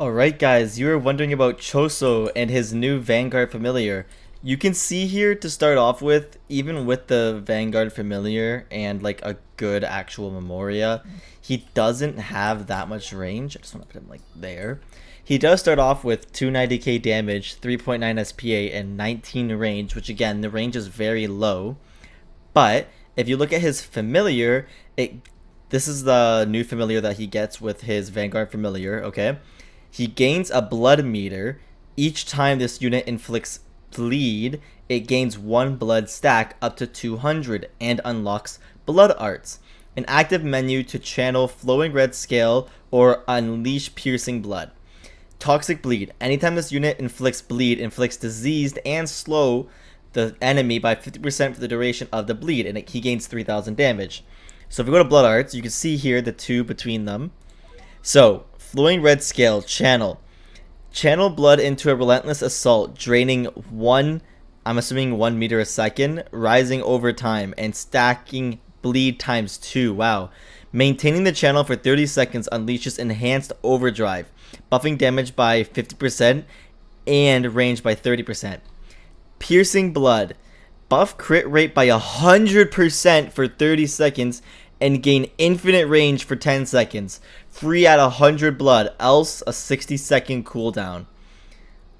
Alright guys, you were wondering about Choso and his new Vanguard familiar. You can see here to start off with, even with the Vanguard familiar and like a good actual Memoria, he doesn't have that much range. I just want to put him like there. He does start off with 290k damage, 3.9 SPA, and 19 range, which again, the range is very low. But if you look at his familiar, this is the new familiar that he gets with his Vanguard familiar, okay? He gains a blood meter. Each time this unit inflicts bleed, it gains 1 blood stack up to 200 and unlocks blood arts. An active menu to channel flowing red scale or unleash piercing blood. Toxic bleed. Anytime this unit inflicts bleed, inflicts diseased and slow the enemy by 50% for the duration of the bleed, and he gains 3000 damage. So if we go to blood arts, you can see here the two between them. So flowing red scale, channel. Channel blood into a relentless assault, draining I'm assuming 1 meter a second, rising over time, and stacking bleed times 2. Wow. Maintaining the channel for 30 seconds unleashes enhanced overdrive, buffing damage by 50% and range by 30%. Piercing blood. Buff crit rate by 100% for 30 seconds and gain infinite range for 10 seconds. Free at 100 blood, else a 60-second cooldown.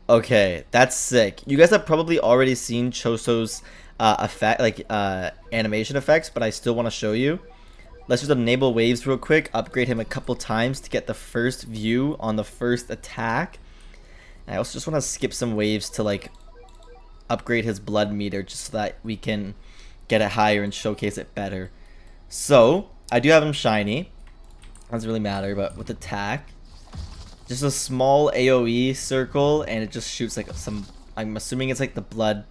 Okay, that's sick. You guys have probably already seen Choso's animation effects, but I still want to show you. Let's just enable waves real quick, upgrade him a couple times to get the first view on the first attack. And I also just want to skip some waves to like upgrade his blood meter just so that we can get it higher and showcase it better. So I do have him shiny, doesn't really matter, but with attack, just a small AoE circle, and it just shoots like some, I'm assuming it's like the blood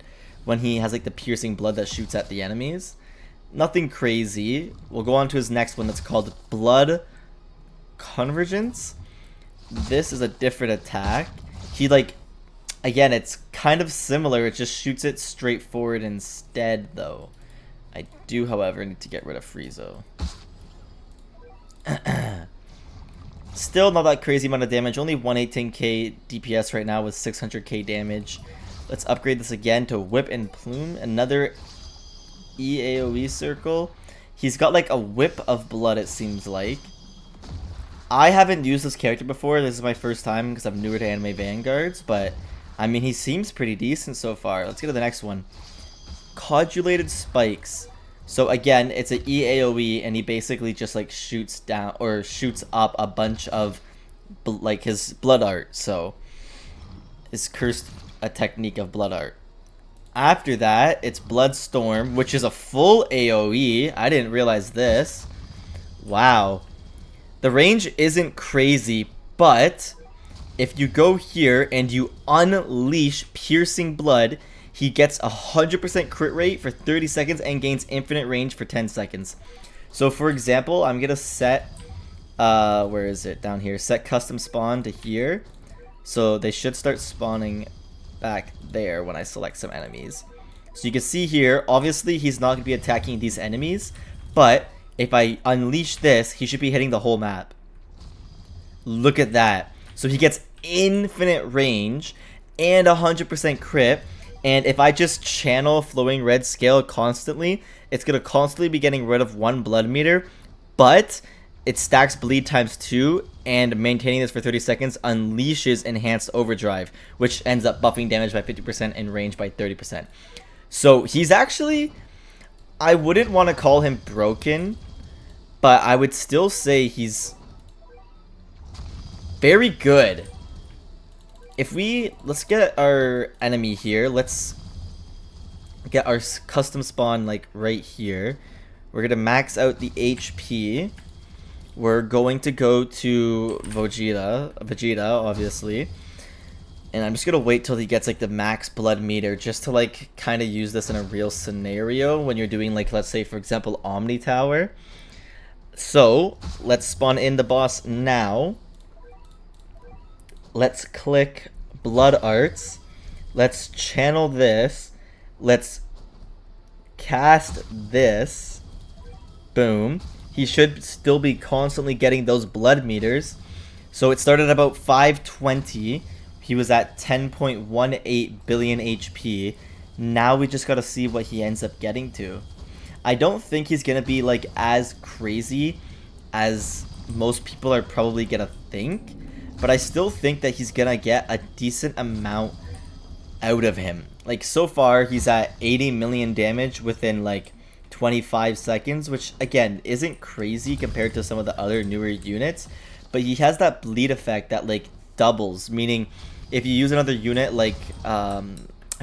when he has like the piercing blood that shoots at the enemies. Nothing crazy. We'll go on to his next one that's called Blood Convergence. This is a different attack. He like, again, it's kind of similar, it just shoots it straight forward instead though. I do, however, need to get rid of Friezo. Still not that crazy amount of damage, only 118k DPS right now with 600k damage. Let's upgrade this again to Whip and Plume, another EAOE circle. He's got like a whip of blood, it seems like. I haven't used this character before, this is my first time because I'm newer to Anime Vanguards, but I mean, he seems pretty decent so far. Let's get to the next one. Codulated Spikes. So again, it's an EAOE, and he basically just like shoots down or shoots up a bunch of like his blood art. So is cursed a technique of blood art. After that, it's Bloodstorm, which is a full AoE. I didn't realize this. Wow. The range isn't crazy, but if you go here and you unleash Piercing Blood, he gets 100% crit rate for 30 seconds and gains infinite range for 10 seconds. So for example, I'm going to set, where is it? Down here. Set custom spawn to here. So they should start spawning back there when I select some enemies. So you can see here, obviously he's not going to be attacking these enemies, but if I unleash this, he should be hitting the whole map. Look at that. So he gets infinite range and 100% crit. And if I just channel Flowing Red Scale constantly, it's going to constantly be getting rid of 1 blood meter, but it stacks bleed times 2, and maintaining this for 30 seconds unleashes Enhanced Overdrive, which ends up buffing damage by 50% and range by 30%. So he's actually, I wouldn't want to call him broken, but I would still say he's very good. If let's get our enemy here. Let's get our custom spawn like right here. We're gonna max out the HP. We're going to go to Vegeta, obviously. And I'm just gonna wait till he gets like the max blood meter, just to like kind of use this in a real scenario when you're doing like, let's say for example, Omni Tower. So let's spawn in the boss now. Let's click Blood Arts. Let's channel this. Let's cast this. Boom. He should still be constantly getting those blood meters. So it started at about 520. He was at 10.18 billion HP. Now we just gotta see what he ends up getting to. I don't think he's gonna be like as crazy as most people are probably gonna think, but I still think that he's gonna get a decent amount out of him. Like so far he's at 80 million damage within like 25 seconds, which again isn't crazy compared to some of the other newer units, but he has that bleed effect that like doubles, meaning if you use another unit like I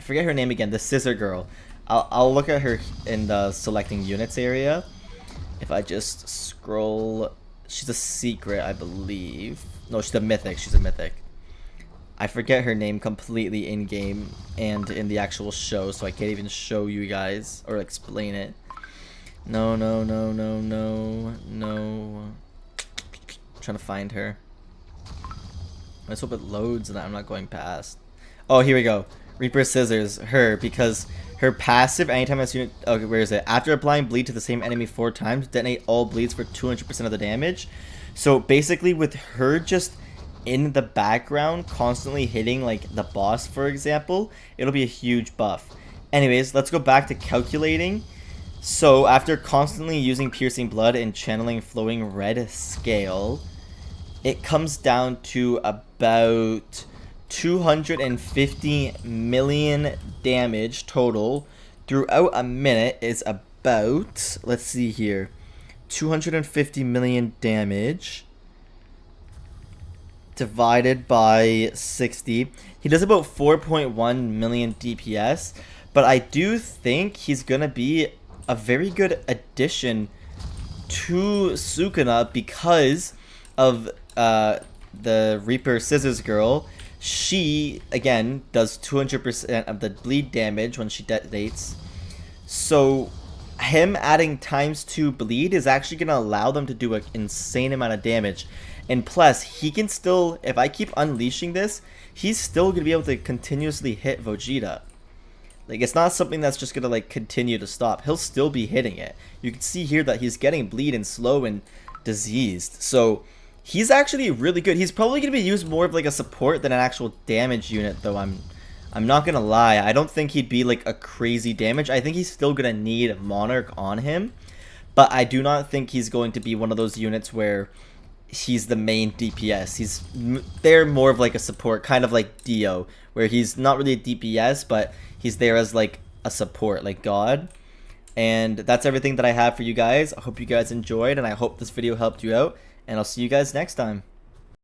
forget her name again, the scissor girl. I'll look at her in the selecting units area. If I just scroll, she's a secret, I believe. No, she's a mythic. She's a mythic. I forget her name completely in game and in the actual show, so I can't even show you guys or explain it. No. I'm trying to find her. Let's hope it loads and I'm not going past. Oh, here we go. Reaper Scissors, her, because her passive, anytime this unit, okay, where is it? After applying bleed to the same enemy 4 times, detonate all bleeds for 200% of the damage. So basically with her just in the background, constantly hitting like the boss, for example, it'll be a huge buff. Anyways, let's go back to calculating. So after constantly using piercing blood and channeling flowing red scale, it comes down to about 250 million damage total throughout a minute. Is about, let's see here, 250 million damage divided by 60. He does about 4.1 million DPS, but I do think he's gonna be a very good addition to Sukuna because of the Reaper Scissors girl. She, again, does 200% of the bleed damage when she detonates. So him adding ×2 bleed is actually going to allow them to do an insane amount of damage. And plus, he can still, if I keep unleashing this, he's still going to be able to continuously hit Vegeta. Like, it's not something that's just going to, like, continue to stop. He'll still be hitting it. You can see here that he's getting bleed and slow and diseased. So he's actually really good. He's probably going to be used more of like a support than an actual damage unit, though. I'm not going to lie. I don't think he'd be like a crazy damage. I think he's still going to need Monarch on him, but I do not think he's going to be one of those units where he's the main DPS. He's there more of like a support, kind of like Dio, where he's not really a DPS, but he's there as like a support, like God. And that's everything that I have for you guys. I hope you guys enjoyed, and I hope this video helped you out. And I'll see you guys next time.